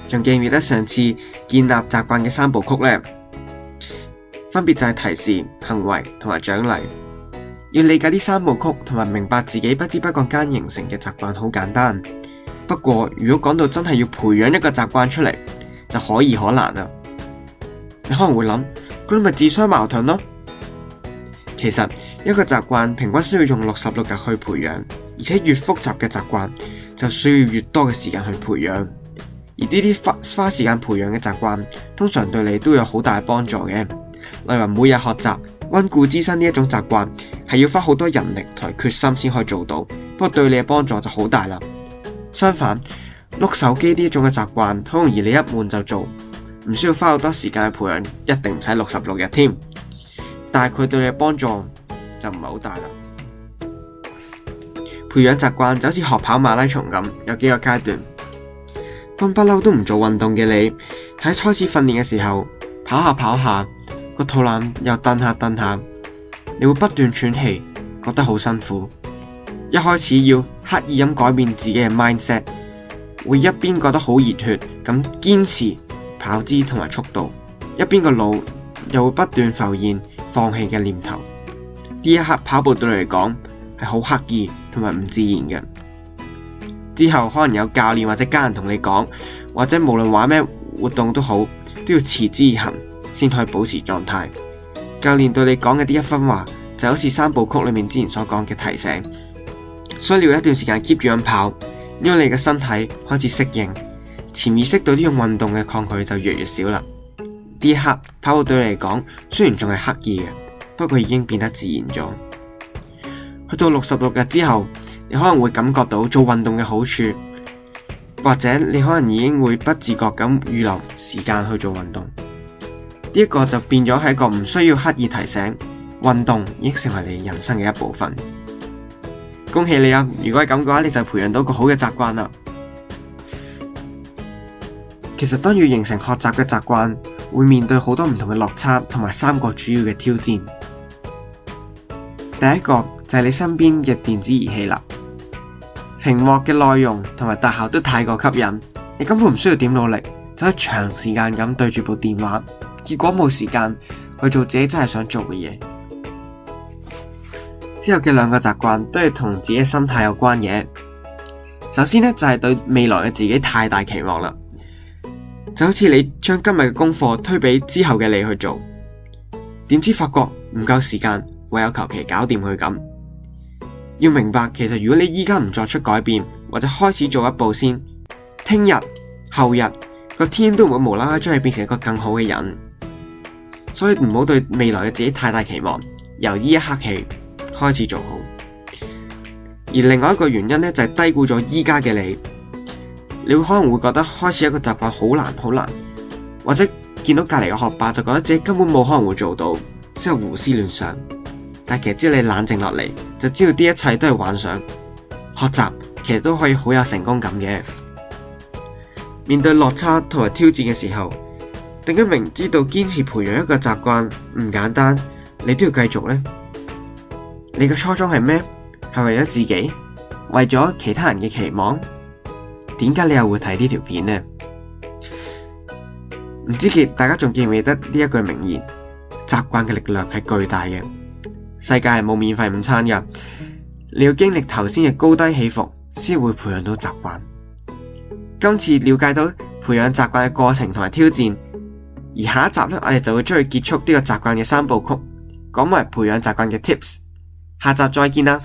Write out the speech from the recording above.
仲記唔記得上次建立習慣嘅3部曲呢？分別就係提示、行為同埋獎勵。要理解呢3部曲同埋明白自己不知不覺間形成嘅習慣好簡單。不過如果講到真係要培養一個習慣出嚟，就可易可難啦。你可能會諗，咁咪自相矛盾咯？其實一個習慣平均需要用66日去培養，而且越複雜嘅習慣就需要越多嘅時間去培養。而呢啲花時間培養嘅習慣，通常對你都有好大嘅幫助嘅。例如每日學習、溫故知新呢一種習慣，係要花好多人力同埋決心先可以做到，不過對你嘅幫助就好大啦。相反，碌手機呢一種嘅習慣，好容易你一悶就做，唔需要花好多時間去培養，一定唔使66日添。但係佢對你嘅幫助就唔係好大啦。培養習慣就好似學跑馬拉松咁，有幾個階段。當不嬲都唔做運動嘅你，喺開始訓練嘅時候，跑下，個肚腩又蹬下，你會不斷喘氣，覺得好辛苦。一開始要刻意咁改變自己嘅 mindset， 會一邊覺得好熱血咁堅持跑姿同埋速度，一邊個腦又會不斷浮現放棄嘅念頭。呢一刻跑步對你嚟講係好刻意同埋唔自然嘅。之後可能有教練或者家人同你講，或者無論玩咩活動都好，都要持之以恆先可以保持狀態。教練對你講嘅呢一番話就好似3部曲裏面之前所講嘅提醒，所以你要一段時間 keep 住咁跑，因為你嘅身體開始適應，潛意識對呢種運動嘅抗拒就越嚟越少啦。呢一刻跑步對你嚟講雖然仲係刻意嘅，不過已經變得自然咗。去到66日之後，你可能會感覺到做運動嘅好處，或者你可能已經會不自覺咁預留時間去做運動。呢一個就變咗係一個唔需要刻意提醒，運動已經成為你人生嘅一部分。恭喜你啊！如果係咁嘅話，你就培養到個好嘅習慣啦。其實當要形成學習嘅習慣，會面對好多唔同嘅落差同埋3個主要嘅挑戰。第一個就係你身邊嘅電子儀器啦。屏幕嘅內容同埋特效都太過吸引，你根本唔需要點努力，就可以長時間咁對住部電話，結果冇時間去做自己真係想做嘅嘢。之後嘅2個習慣都係同自己心態有關嘅。首先呢，就係對未來嘅自己太大期望啦，就好似你將今日嘅功課推俾之後嘅你去做，點知發覺唔夠時間，唯有求其搞掂佢咁。要明白，其實如果你依家唔作出改變，或者開始做一步先，聽日、後日個天都唔會無啦啦將你變成一個更好嘅人。所以唔好對未來嘅自己太大期望，由呢一刻起開始做好。而另外一個原因呢，就係低估咗依家嘅你。你會可能會覺得開始一個習慣好難，或者見到隔籬嘅學霸就覺得自己根本冇可能會做到，之後胡思亂想。但其實只要你冷靜落嚟，就知道呢一切都係幻想。學習其實都可以好有成功感嘅。面對落差同埋挑戰嘅時候，定一明知道堅持培養一個習慣唔簡單，你都要繼續呢？你嘅初衷係咩？係為咗自己？為咗其他人嘅期望？點解你又會睇呢條片呢？唔知大家仲記唔記得呢一句名言？習慣嘅力量係巨大嘅。世界係冇免費午餐嘅，你要經歷頭先嘅高低起伏，先會培養到習慣。今次了解到培養習慣嘅過程同埋挑戰，而下一集呢，我哋就會將佢結束呢個習慣嘅3部曲，講埋培養習慣嘅 tips。下集再見啦！